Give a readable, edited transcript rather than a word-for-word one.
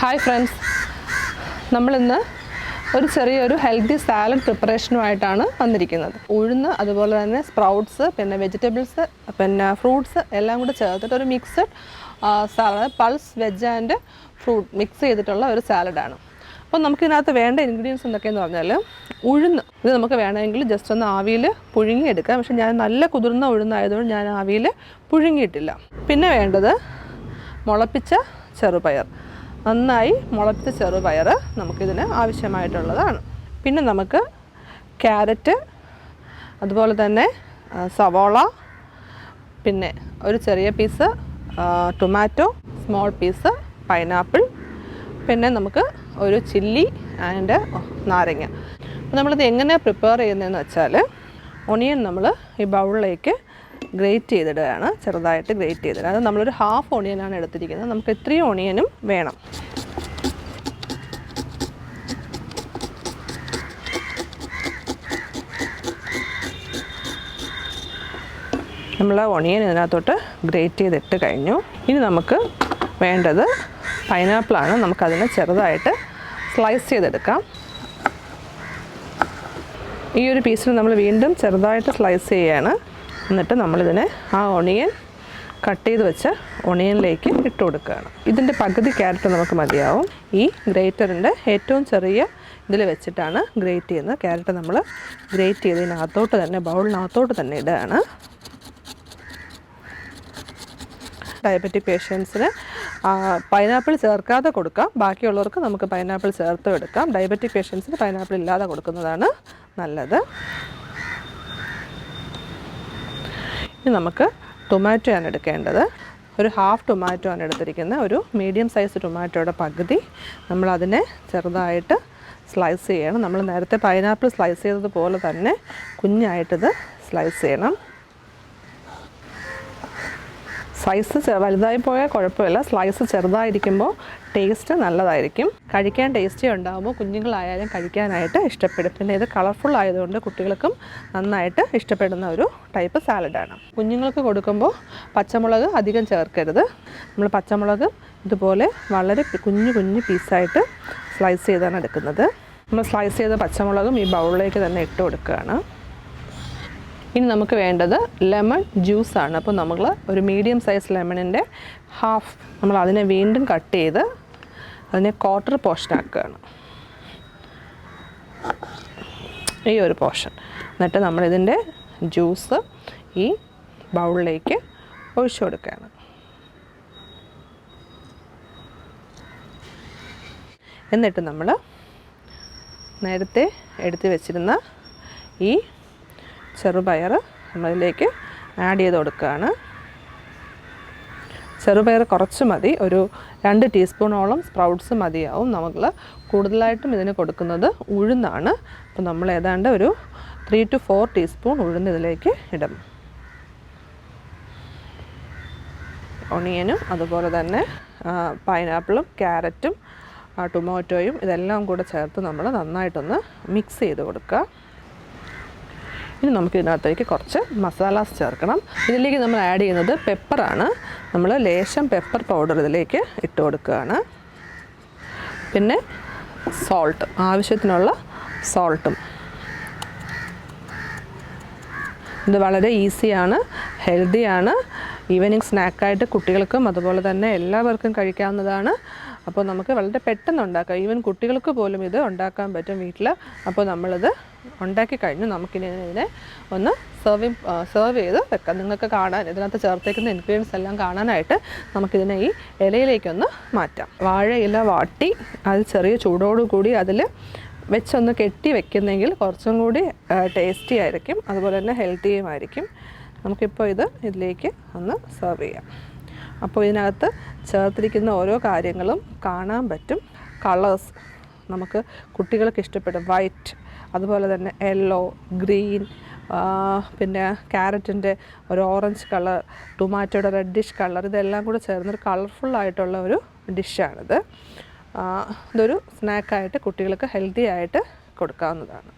Hi friends, നമ്മളിന്ന് ഒരു ചെറിയൊരു ഹെൽത്തി സാലഡ് പ്രിപ്പറേഷനുമായിട്ടാണ് വന്നിരിക്കുന്നത്. ഉഴുന്ന്, അതുപോലെ തന്നെ സ്പ്രൗട്ട്സ്, പിന്നെ വെജിറ്റബിൾസ്, പിന്നെ ഫ്രൂട്ട്സ് എല്ലാം കൂടെ ചേർത്തിട്ട് ഒരു mixed salad, pulse veg and fruit mix ചെയ്തിട്ടുള്ള ഒരു സാലഡാണ്. അപ്പോൾ നമുക്കിതിനകത്ത് വേണ്ട ഇൻഗ്രീഡിയൻസ് എന്തൊക്കെയെന്ന് പറഞ്ഞാൽ, ഉഴുന്ന് ഇത് നമുക്ക് വേണമെങ്കിൽ ജസ്റ്റ് ഒന്ന് ആവിയിൽ പുഴുങ്ങിയെടുക്കാം. പക്ഷേ ഞാൻ നല്ല കുതിർന്ന ഉഴുന്നായതുകൊണ്ട് ഞാൻ ആവിയിൽ പുഴുങ്ങിയിട്ടില്ല. പിന്നെ വേണ്ടത് മുളപ്പിച്ച ചെറുപയർ, നന്നായി മുളപ്പിച്ച ചെറുപയർ നമുക്കിതിന് ആവശ്യമായിട്ടുള്ളതാണ്. പിന്നെ നമുക്ക് ക്യാരറ്റ്, അതുപോലെ തന്നെ സവോള, പിന്നെ ഒരു ചെറിയ piece tomato, small piece pineapple, പിന്നെ നമുക്ക് ഒരു ചില്ലി ആൻഡ് നാരങ്ങ. അപ്പോൾ നമ്മളിത് എങ്ങനെ പ്രിപ്പയർ ചെയ്യുന്നതെന്ന് വെച്ചാൽ, ഒണിയൻ നമ്മൾ ഈ ബൗളിലേക്ക് ഗ്രേറ്റ് ചെയ്തിടുകയാണ്, ചെറുതായിട്ട് ഗ്രേറ്റ് ചെയ്തിടുക. അത് നമ്മളൊരു ഹാഫ് ഓണിയനാണ് എടുത്തിരിക്കുന്നത്. നമുക്ക് ഇത്രയും ഓണിയനും വേണം. നമ്മൾ ഓണിയൻ ഇതിനകത്തോട്ട് ഗ്രേറ്റ് ചെയ്തിട്ട് കഴിഞ്ഞു. ഇനി നമുക്ക് വേണ്ടത് പൈനാപ്പിളാണ്. നമുക്കതിനെ ചെറുതായിട്ട് സ്ലൈസ് ചെയ്തെടുക്കാം. ഈ ഒരു പീസിൽ നമ്മൾ വീണ്ടും ചെറുതായിട്ട് സ്ലൈസ് ചെയ്യുകയാണ്. എന്നിട്ട് നമ്മളിതിനെ ആ ഓണിയൻ കട്ട് ചെയ്ത് വെച്ച് ഓണിയനിലേക്ക് ഇട്ട് കൊടുക്കുകയാണ്. ഇതിൻ്റെ പകുതി ക്യാരറ്റ് നമുക്ക് മതിയാവും. ഈ ഗ്രേറ്ററിൻ്റെ ഏറ്റവും ചെറിയ ഇതിൽ വെച്ചിട്ടാണ് ഗ്രേറ്റ് ചെയ്യുന്നത്. ക്യാരറ്റ് നമ്മൾ ഗ്രേറ്റ് ചെയ്തതിനകത്തോട്ട് തന്നെ, ബൗളിനകത്തോട്ട് തന്നെ ഇടുകയാണ്. ഡയബറ്റിക് പേഷ്യൻസിന് പൈനാപ്പിൾ ചേർക്കാതെ കൊടുക്കാം. ബാക്കിയുള്ളവർക്ക് നമുക്ക് പൈനാപ്പിൾ ചേർത്തും എടുക്കാം. ഡയബറ്റിക് പേഷ്യൻസിന് പൈനാപ്പിൾ ഇല്ലാതെ കൊടുക്കുന്നതാണ് നല്ലത്. ഇനി നമുക്ക് ടൊമാറ്റോ ആണ് എടുക്കേണ്ടത്. ഒരു ഹാഫ് ടൊമാറ്റോ ആണ് എടുത്തിരിക്കുന്നത്. ഒരു മീഡിയം സൈസ് ടൊമാറ്റോയുടെ പകുതി നമ്മളതിനെ ചെറുതായിട്ട് സ്ലൈസ് ചെയ്യണം. നമ്മൾ നേരത്തെ പൈനാപ്പിൾ സ്ലൈസ് ചെയ്തതുപോലെ തന്നെ കുഞ്ഞായിട്ടിത് സ്ലൈസ് ചെയ്യണം. സൈസ് വലുതായി പോയാൽ കുഴപ്പമില്ല. സ്ലൈസ് ചെറുതായിരിക്കുമ്പോൾ ടേസ്റ്റ് നല്ലതായിരിക്കും. കഴിക്കാൻ ടേസ്റ്റി ഉണ്ടാകുമ്പോൾ കുഞ്ഞുങ്ങളായാലും കഴിക്കാനായിട്ട് ഇഷ്ടപ്പെടും. പിന്നെ ഇത് കളർഫുൾ ആയതുകൊണ്ട് കുട്ടികൾക്കും നന്നായിട്ട് ഇഷ്ടപ്പെടുന്ന ഒരു ടൈപ്പ് സാലഡാണ്. കുഞ്ഞുങ്ങൾക്ക് കൊടുക്കുമ്പോൾ പച്ചമുളക് അധികം ചേർക്കരുത്. നമ്മൾ പച്ചമുളക് ഇതുപോലെ വളരെ കുഞ്ഞു കുഞ്ഞു പീസായിട്ട് സ്ലൈസ് ചെയ്താണ് എടുക്കുന്നത്. നമ്മൾ സ്ലൈസ് ചെയ്ത പച്ചമുളകും ഈ ബൗളിലേക്ക് തന്നെ ഇട്ട് കൊടുക്കുകയാണ്. ഇനി നമുക്ക് വേണ്ടത് ലെമൺ ജ്യൂസാണ്. അപ്പോൾ നമ്മൾ ഒരു മീഡിയം സൈസ് ലെമണിൻ്റെ ഹാഫ് നമ്മൾ അതിനെ വീണ്ടും കട്ട് ചെയ്ത് അതിനെ ക്വാർട്ടർ പോർഷൻ ആക്കുകയാണ്, ഈ ഒരു പോർഷൻ. എന്നിട്ട് നമ്മളിതിൻ്റെ ജ്യൂസ് ഈ ബൗളിലേക്ക് ഒഴിച്ചു കൊടുക്കുകയാണ്. എന്നിട്ട് നമ്മൾ നേരത്തെ എടുത്ത് വെച്ചിരുന്ന ഈ ചെറുപയർ നമ്മളിലേക്ക് ആഡ് ചെയ്ത് കൊടുക്കുകയാണ്. ചെറുപയർ കുറച്ച് മതി, ഒരു 2 ടീസ്പൂണോളം സ്പ്രൗട്ട്സ് മതിയാവും. നമ്മൾ കൂടുതലായിട്ടും ഇതിന് കൊടുക്കുന്നത് ഉഴുന്നാണ്. അപ്പോൾ നമ്മൾ ഏതാണ്ട് ഒരു 3 to 4 ടീസ്പൂൺ ഉഴുന്ന് ഇതിലേക്ക് ഇടും. ഒണിയനും അതുപോലെ തന്നെ പൈനാപ്പിളും ക്യാരറ്റും ടൊമാറ്റോയും ഇതെല്ലാം കൂടെ ചേർത്ത് നമ്മൾ നന്നായിട്ടൊന്ന് മിക്സ് ചെയ്ത് കൊടുക്കുക. ഇനി നമുക്ക് ഇതിനകത്തേക്ക് കുറച്ച് മസാലാസ് ചേർക്കണം. ഇതിലേക്ക് നമ്മൾ ആഡ് ചെയ്യുന്നത് പെപ്പറാണ്. നമ്മൾ ലേശം പെപ്പർ പൗഡർ ഇതിലേക്ക് ഇട്ട് കൊടുക്കുകയാണ്. പിന്നെ സോൾട്ട്, ആവശ്യത്തിനുള്ള സോൾട്ടും. ഇത് വളരെ ഈസിയാണ്, ഹെൽത്തിയാണ്. ഈവനിങ് സ്നാക്കായിട്ട് കുട്ടികൾക്കും അതുപോലെ തന്നെ എല്ലാവർക്കും കഴിക്കാവുന്നതാണ്. അപ്പോൾ നമുക്ക് വളരെ പെട്ടെന്ന് ഉണ്ടാക്കാം. ഈവൻ കുട്ടികൾക്ക് പോലും ഇത് ഉണ്ടാക്കാൻ പറ്റും വീട്ടിൽ. അപ്പോൾ നമ്മളിത് ഉണ്ടാക്കി കഴിഞ്ഞ് നമുക്കിനി ഇതിനെ ഒന്ന് സെർവ് ചെയ്ത് വെക്കാം. നിങ്ങൾക്ക് കാണാൻ ഇതിനകത്ത് ചേർത്തേക്കുന്ന ഇൻഗ്രീഡിയൻസ് എല്ലാം കാണാനായിട്ട് നമുക്കിതിനെ ഈ ഇലയിലേക്കൊന്ന് മാറ്റാം. വാഴ ഇല വാട്ടി അത് ചെറിയ ചൂടോടുകൂടി അതിൽ വെച്ചൊന്ന് കെട്ടി വെക്കുന്നെങ്കിൽ കുറച്ചും കൂടി ടേസ്റ്റി ആയിരിക്കും, അതുപോലെ തന്നെ ഹെൽത്തിയുമായിരിക്കും. നമുക്കിപ്പോൾ ഇതിലേക്ക് ഒന്ന് സെർവ് ചെയ്യാം. അപ്പോൾ ഇതിനകത്ത് ചേർത്തിരിക്കുന്ന ഓരോ കാര്യങ്ങളും കാണാൻ പറ്റും. കളേഴ്സ് നമുക്ക് കുട്ടികൾക്ക് ഇഷ്ടപ്പെടും. വൈറ്റ്, അതുപോലെ തന്നെ യെല്ലോ, ഗ്രീൻ, പിന്നെ ക്യാരറ്റിൻ്റെ ഒരു ഓറഞ്ച് കളർ, ടൊമാറ്റോയുടെ റെഡിഷ് കളർ, ഇതെല്ലാം കൂടെ ചേർന്നൊരു കളർഫുള്ളായിട്ടുള്ള ഒരു ഡിഷാണിത്. ഇതൊരു സ്നാക്കായിട്ട് കുട്ടികൾക്ക് ഹെൽത്തി ആയിട്ട് കൊടുക്കാവുന്നതാണ്.